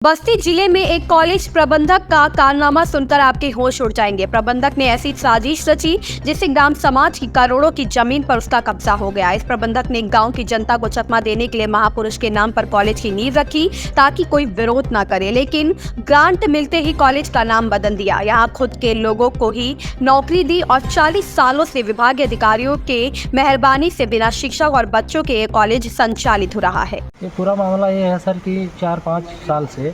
बस्ती जिले में एक कॉलेज प्रबंधक का कारनामा सुनकर आपके होश उड़ जाएंगे। प्रबंधक ने ऐसी साजिश रची जिससे ग्राम समाज की करोड़ों की जमीन पर उसका कब्जा हो गया। इस प्रबंधक ने गांव की जनता को चकमा देने के लिए महापुरुष के नाम पर कॉलेज की नींव रखी ताकि कोई विरोध न करे, लेकिन ग्रांट मिलते ही कॉलेज का नाम बदल दिया। यहाँ खुद के लोगों को ही नौकरी दी और 40 सालों से विभागीय अधिकारियों के मेहरबानी से बिना शिक्षक और बच्चों के ये कॉलेज संचालित हो रहा है। ये पूरा मामला ये है सर कि 4-5 साल से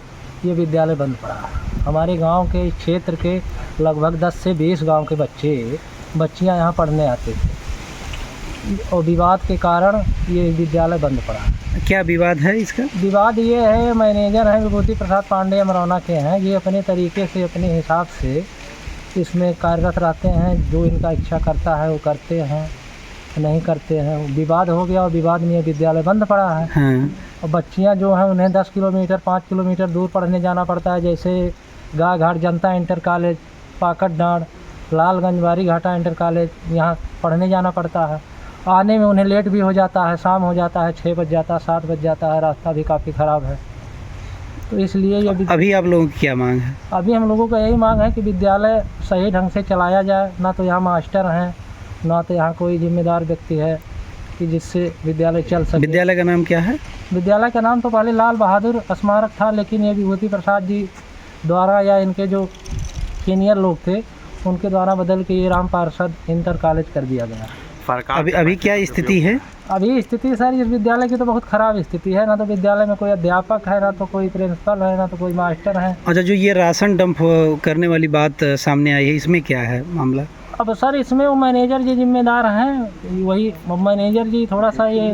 ये विद्यालय बंद पड़ा है। हमारे गांव के क्षेत्र के लगभग 10 से 20 गांव के बच्चियां यहाँ पढ़ने आते थे और विवाद के कारण ये विद्यालय बंद पड़ा। क्या विवाद है इसका? विवाद ये है, मैनेजर हैं विभूति प्रसाद पांडे अमरौना के हैं, ये अपने तरीके से अपने हिसाब से इसमें कार्यरत रहते हैं। जो इनका इच्छा करता है वो करते हैं, नहीं करते हैं। विवाद हो गया और विवाद में विद्यालय बंद पड़ा है। हाँ। और बच्चियां जो हैं उन्हें 10 किलोमीटर 5 किलोमीटर दूर पढ़ने जाना पड़ता है, जैसे गाय घाट जनता इंटर कॉलेज, पाकट डांड, लालगंज बारी घाटा इंटर कॉलेज, यहाँ पढ़ने जाना पड़ता है। आने में उन्हें लेट भी हो जाता है, शाम हो जाता है, 6 बज जाता है, 7 बज जाता है, रास्ता भी काफ़ी ख़राब है। तो इसलिए ये अभी आप लोगों की क्या मांग है? अभी हम लोगों का यही मांग है कि विद्यालय सही ढंग से चलाया जाए। ना तो यहाँ मास्टर हैं, ना तो यहाँ कोई जिम्मेदार व्यक्ति है कि जिससे विद्यालय चल सके। विद्यालय का नाम क्या है? विद्यालय का नाम तो पहले लाल बहादुर स्मारक था, लेकिन ये विभूति प्रसाद जी द्वारा या इनके जो सीनियर लोग थे उनके द्वारा बदल के ये राम पार्षद इंटर कॉलेज कर दिया गया। अभी क्या स्थिति है? अभी स्थिति सर इस विद्यालय की तो बहुत ख़राब स्थिति है। ना तो विद्यालय में कोई अध्यापक है, ना तो कोई प्रिंसिपल है, ना तो कोई मास्टर है। अच्छा, जो ये राशन डंप करने वाली बात सामने आई है, इसमें क्या है मामला? अब सर इसमें वो मैनेजर जी जिम्मेदार हैं। वही मैनेजर जी थोड़ा सा ये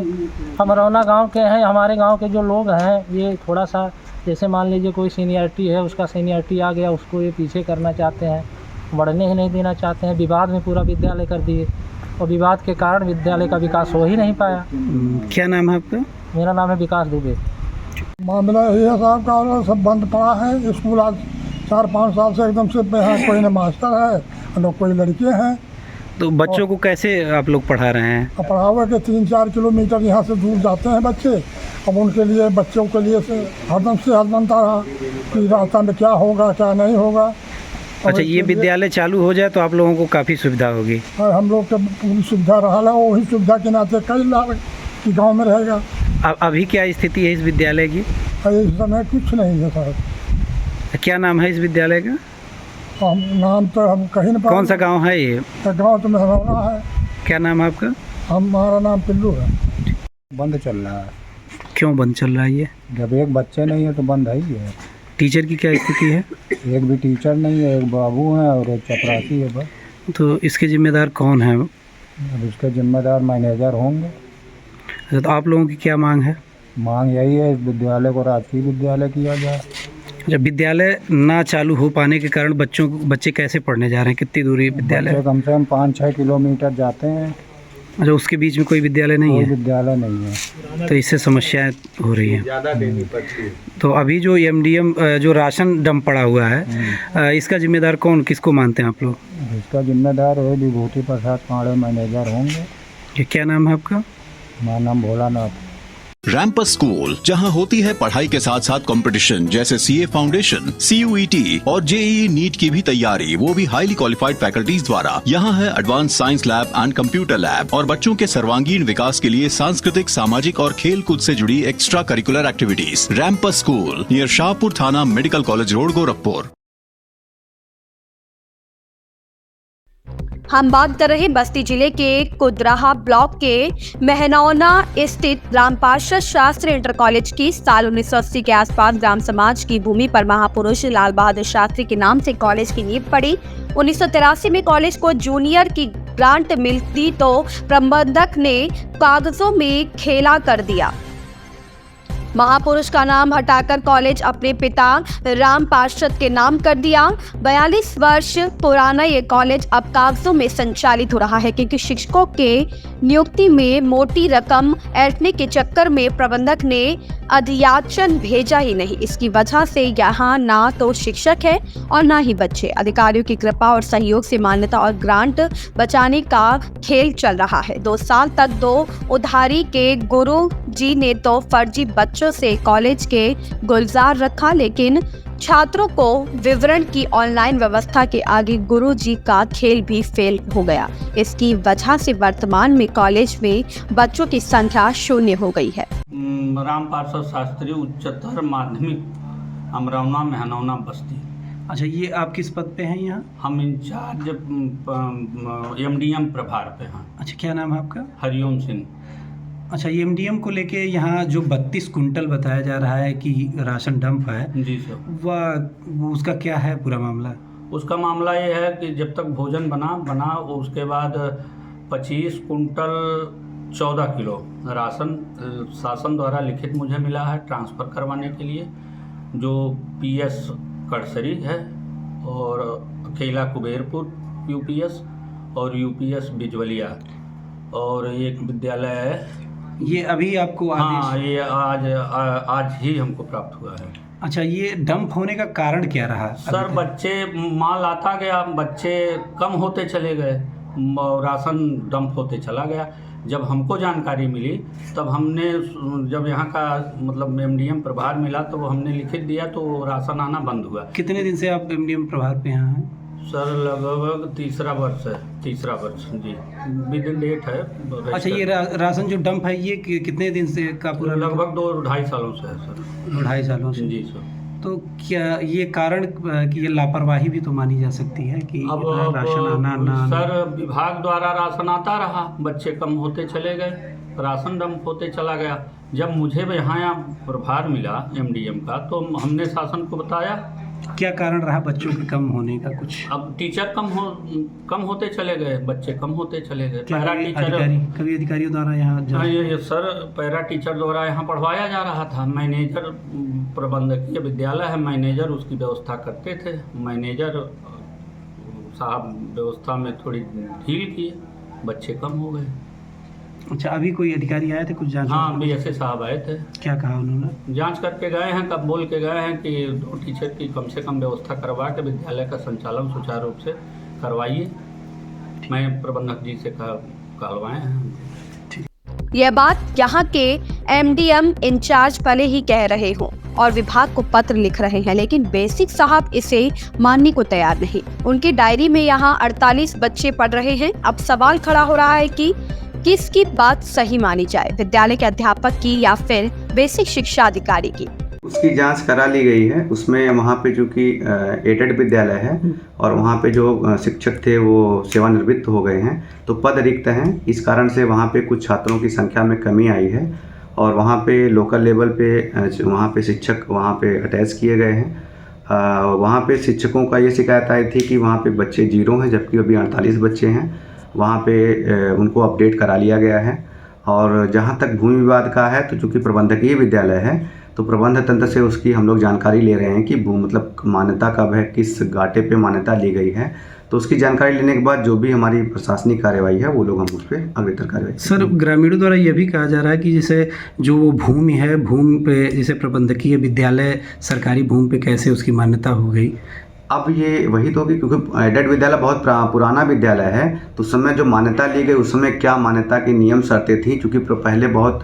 अमरौना गांव के हैं। हमारे गांव के जो लोग हैं ये थोड़ा सा, जैसे मान लीजिए कोई सीनियरिटी है, उसका सीनियरिटी आ गया, उसको ये पीछे करना चाहते हैं, बढ़ने ही नहीं देना चाहते हैं। विवाद में पूरा विद्यालय कर दिए और विवाद के कारण विद्यालय का विकास हो ही नहीं पाया। क्या नाम है आपका? मेरा नाम है विकास दुबे। मामला यही है साहब का, सब बंद पड़ा है। स्कूल आज 4-5 साल से एकदम से कोई न मास्टर है न कोई लड़के हैं। तो बच्चों को कैसे आप लोग पढ़ा रहे हैं? अब पढ़ावा के 3-4 किलोमीटर यहाँ से दूर जाते हैं बच्चे। अब उनके लिए, बच्चों के लिए से हरदम से हर बनता रहा कि रास्ता में क्या होगा क्या नहीं होगा। अच्छा, ये विद्यालय चालू हो जाए तो आप लोगों को काफ़ी सुविधा होगी। और हम लोग के पूरी सुविधा रहा है, वही सुविधा के नाते कई लाख की गाँव में रहेगा। अभी क्या स्थिति है इस विद्यालय की? इस समय कुछ नहीं है सर। क्या नाम है इस विद्यालय का? हम नाम तो हम कहीं नहीं। कौन सा गांव है ये? गाँव तो मेहरौना है। क्या नाम है आपका? हमारा नाम पिल्लू है। बंद चल रहा है। क्यों बंद चल रहा है ये? जब एक बच्चे नहीं है तो बंद है ही है। टीचर की क्या स्थिति है? एक भी टीचर नहीं है, एक बाबू है और एक चपरासी है बस। तो इसके जिम्मेदार कौन है? अब इसके जिम्मेदार मैनेजर होंगे। तो आप लोगों की क्या मांग है? मांग यही है, इस विद्यालय को राजकीय विद्यालय किया जाए। जब विद्यालय ना चालू हो पाने के कारण बच्चे कैसे पढ़ने जा रहे हैं? कितनी दूरी विद्यालय? बच्चे कम से कम 5-6 किलोमीटर जाते हैं। अच्छा, उसके बीच में कोई विद्यालय नहीं कोई है? विद्यालय नहीं है, तो इससे समस्याएं हो रही हैं। तो अभी जो एमडीएम जो राशन डंप पड़ा हुआ है, इसका जिम्मेदार कौन, किसको मानते हैं आप लोग? इसका जिम्मेदार है विभूति प्रसाद पांडे मैनेजर होंगे। ये क्या नाम है आपका? मेरा नाम भोलानाथ। रैंपस स्कूल, जहां होती है पढ़ाई के साथ साथ कंपटीशन, जैसे सीए फाउंडेशन, सीयूईटी और जेईई नीट की भी तैयारी, वो भी हाईली क्वालिफाइड फैकल्टीज द्वारा। यहाँ है advance science lab and computer lab और बच्चों के सर्वांगीण विकास के लिए सांस्कृतिक, सामाजिक और खेल कूद से जुड़ी एक्स्ट्रा करिकुलर एक्टिविटीज। रैंपस स्कूल नियर शाहपुर थाना, मेडिकल कॉलेज रोड, गोरखपुर। हम बात कर रहे बस्ती जिले के कुदराहा ब्लॉक के मेहनौना स्थित राम पार्षद शास्त्री इंटर कॉलेज की साल 1980 के आसपास ग्राम समाज की भूमि पर महापुरुष लाल बहादुर शास्त्री के नाम से कॉलेज की नींव पड़ी। 1983 में कॉलेज को जूनियर की ग्रांट मिलती तो प्रबंधक ने कागजों में खेला कर दिया। महापुरुष का नाम हटाकर कॉलेज अपने पिता राम पार्षद के नाम कर दिया। 42 वर्ष पुराना ये कॉलेज अब कागजों में संचालित हो रहा है, क्योंकि शिक्षकों के नियुक्ति में मोटी रकम ऐंठने के चक्कर में प्रबंधक ने अधियाचन भेजा ही नहीं। इसकी वजह से यहाँ ना तो शिक्षक है और ना ही बच्चे। अधिकारियों की कृपा और सहयोग से मान्यता और ग्रांट बचाने का खेल चल रहा है। 2 साल तक 2 उधारी के गुरु जी ने तो फर्जी बच्चों वर्षों से कॉलेज के गुलजार रखा, लेकिन छात्रों को विवरण की ऑनलाइन व्यवस्था के आगे गुरुजी का खेल भी फेल हो गया। इसकी वजह से वर्तमान में कॉलेज में बच्चों की संख्या 0 हो गई है। राम पार्षद शास्त्री उच्चतर माध्यमिक अमरौना मेहनौना बस्ती। अच्छा, ये आप किस पद पे हैं यहाँ? हम इंचार्ज एमडीएम प्रभार पे हैं। अच्छा, क्या नाम है आपका? हरिओम सिंह। अच्छा, ये एमडीएम को लेके यहाँ जो 32 कुंटल बताया जा रहा है कि राशन डंप है, जी सर। वह उसका क्या है पूरा मामला? उसका मामला ये है कि जब तक भोजन बना उसके बाद 25 कुंटल 14 किलो राशन शासन द्वारा लिखित मुझे मिला है ट्रांसफ़र करवाने के लिए, जो पीएस कड़सरी है और अकेला कुबेरपुर यूपीएस और यूपीएस बिजवलिया और एक विद्यालय है। ये अभी आपको हाँ, ये आज ही हमको प्राप्त हुआ है। अच्छा, ये डंप होने का कारण क्या रहा? सर, बच्चे माल आता गया, बच्चे कम होते चले गए, राशन डंप होते चला गया। जब हमको जानकारी मिली तब हमने, जब यहाँ का मतलब एमडीएम प्रभार मिला तो हमने लिखित दिया तो राशन आना बंद हुआ। कितने दिन से आप एमडीएम प्रभार पे यहाँ हैं? सर, लगभग तीसरा वर्ष जी, विद इन डेट है। अच्छा, ये राशन जो डंप है ये कितने दिन से का पूरा? लगभग 2-2.5 सालों से है सर। 2.5 सालों से? जी सर। तो क्या ये कारण कि ये लापरवाही भी तो मानी जा सकती है कि अब राशन आना सर, विभाग द्वारा राशन आता रहा, बच्चे कम होते चले गए, राशन डंप होते चला गया। जब मुझे यहाँ प्रभार मिला एमडीएम का तो हमने शासन को बताया। क्या कारण रहा बच्चों के कम होने का? कुछ अब टीचर कम होते चले गए, बच्चे कम होते चले गए। पैरा टीचर कभी अधिकारियों द्वारा यहाँ ये सर पैरा टीचर द्वारा यहाँ पढ़वाया जा रहा था। मैनेजर, प्रबंधकीय विद्यालय है, मैनेजर उसकी व्यवस्था करते थे। मैनेजर साहब व्यवस्था में थोड़ी ढील किए, बच्चे कम हो गए। अच्छा, अभी कोई अधिकारी आए थे कुछ जांच? हाँ, बीएसए साहब आए थे। क्या कहा उन्होंने? जांच करके गए हैं, कब बोल के गए हैं कि 2 टीचर की कम से कम व्यवस्था करवा के विद्यालय का संचालन सुचारू रूप से करवाइए। मैं प्रबंधक जी से कहलवाए हैं। यह बात यहाँ के एमडीएम इंचार्ज भले ही कह रहे हों और विभाग को पत्र लिख रहे हैं, लेकिन बेसिक साहब इसे मानने को तैयार नहीं। उनकी डायरी में यहाँ 48 बच्चे पढ़ रहे हैं। अब सवाल खड़ा हो रहा है कि किसकी बात सही मानी जाए, विद्यालय के अध्यापक की या फिर बेसिक शिक्षा अधिकारी की? उसकी जांच करा ली गई है। उसमें वहाँ पे जो कि एडेड विद्यालय है और वहाँ पे जो शिक्षक थे वो सेवानिवृत्त हो गए हैं, तो पद रिक्त हैं। इस कारण से वहाँ पे कुछ छात्रों की संख्या में कमी आई है और वहाँ पे लोकल लेवल पे वहाँ पे शिक्षक वहाँ पे अटैच किए गए हैं। वहाँ पे शिक्षकों का ये शिकायत आई थी कि वहाँ पे बच्चे 0 हैं, जबकि अभी 48 बच्चे हैं। वहाँ पे उनको अपडेट करा लिया गया है। और जहाँ तक भूमि विवाद का है, तो चूँकि प्रबंधकीय विद्यालय है तो प्रबंध तंत्र से उसकी हम लोग जानकारी ले रहे हैं कि मतलब मान्यता कब है, किस गाटे पे मान्यता ली गई है। तो उसकी जानकारी लेने के बाद जो भी हमारी प्रशासनिक कार्यवाही है वो लोग हम उस पर अग्रतर कार्रवाई। सर, ग्रामीणों द्वारा यह भी कहा जा रहा है कि जैसे जो वो भूमि है, भूमि पे जैसे प्रबंधकीय विद्यालय सरकारी भूमि पे कैसे उसकी मान्यता हो गई? अब ये वही तो होगी, क्योंकि एडेड विद्यालय बहुत पुराना विद्यालय है, तो उस समय जो मान्यता ली गई उस समय क्या मान्यता की नियम शर्तें थी, क्योंकि पहले बहुत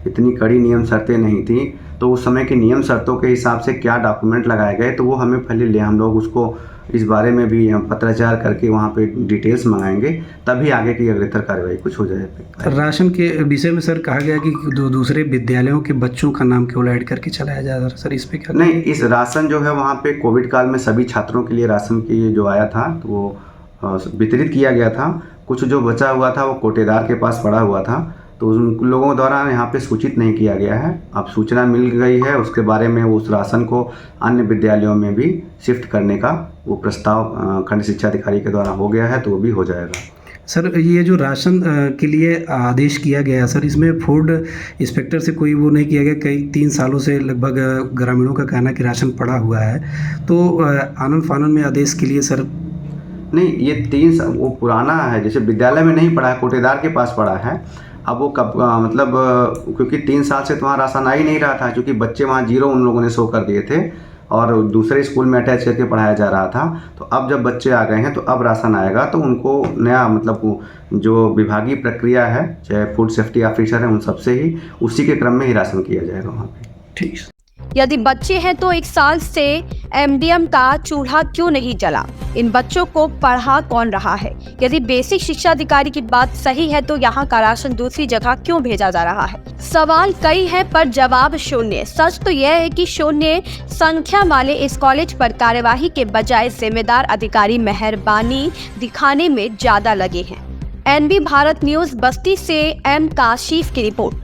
इतनी कड़ी नियम शर्तें नहीं थी, तो उस समय की नियम शर्तों के हिसाब से क्या डॉक्यूमेंट लगाए गए, तो वो हमें पहले हम लोग उसको इस बारे में भी पत्राचार करके वहाँ पे डिटेल्स मंगाएंगे, तभी आगे की अग्रतर कार्रवाई कुछ हो जाए। राशन के विषय में सर कहा गया कि दूसरे विद्यालयों के बच्चों का नाम केवल ऐड करके चलाया जा रहा है, सर इस पे क्या? नहीं, इस राशन जो है वहाँ पे कोविड काल में सभी छात्रों के लिए राशन की जो आया था तो वो वितरित किया गया था। कुछ जो बचा हुआ था वो कोटेदार के पास पड़ा हुआ था, तो उन लोगों द्वारा यहाँ पे सूचित नहीं किया गया है। अब सूचना मिल गई है, उसके बारे में उस राशन को अन्य विद्यालयों में भी शिफ्ट करने का वो प्रस्ताव खंड शिक्षा अधिकारी के द्वारा हो गया है, तो वो भी हो जाएगा। सर, ये जो राशन के लिए आदेश किया गया सर, इसमें फूड इंस्पेक्टर से कोई वो नहीं किया गया? कई 3 सालों से लगभग ग्रामीणों का कहना कि राशन पड़ा हुआ है, तो आनन फानन में आदेश के लिए सर? नहीं, ये 3 वो पुराना है, जैसे विद्यालय में नहीं पड़ा है, कोटेदार के पास पड़ा है। अब वो कब मतलब क्योंकि 3 साल से तो वहाँ राशन आ ही नहीं रहा था, क्योंकि बच्चे वहाँ 0 उन लोगों ने शो कर दिए थे और दूसरे स्कूल में अटैच करके पढ़ाया जा रहा था। तो अब जब बच्चे आ गए हैं तो अब राशन आएगा, तो उनको नया मतलब जो विभागीय प्रक्रिया है, चाहे फूड सेफ्टी ऑफिसर है, उन सबसे ही उसी के क्रम में ही राशन किया जाएगा वहाँ पे। ठीक। यदि बच्चे हैं तो 1 साल से एमडीएम का चूल्हा क्यों नहीं जला? इन बच्चों को पढ़ा कौन रहा है? यदि बेसिक शिक्षा अधिकारी की बात सही है तो यहाँ का राशन दूसरी जगह क्यों भेजा जा रहा है? सवाल कई हैं पर जवाब शून्य। सच तो यह है कि शून्य संख्या वाले इस कॉलेज पर कार्यवाही के बजाय जिम्मेदार अधिकारी मेहरबानी दिखाने में ज्यादा लगे हैं। एनबी भारत न्यूज बस्ती से एम काशिफ की रिपोर्ट।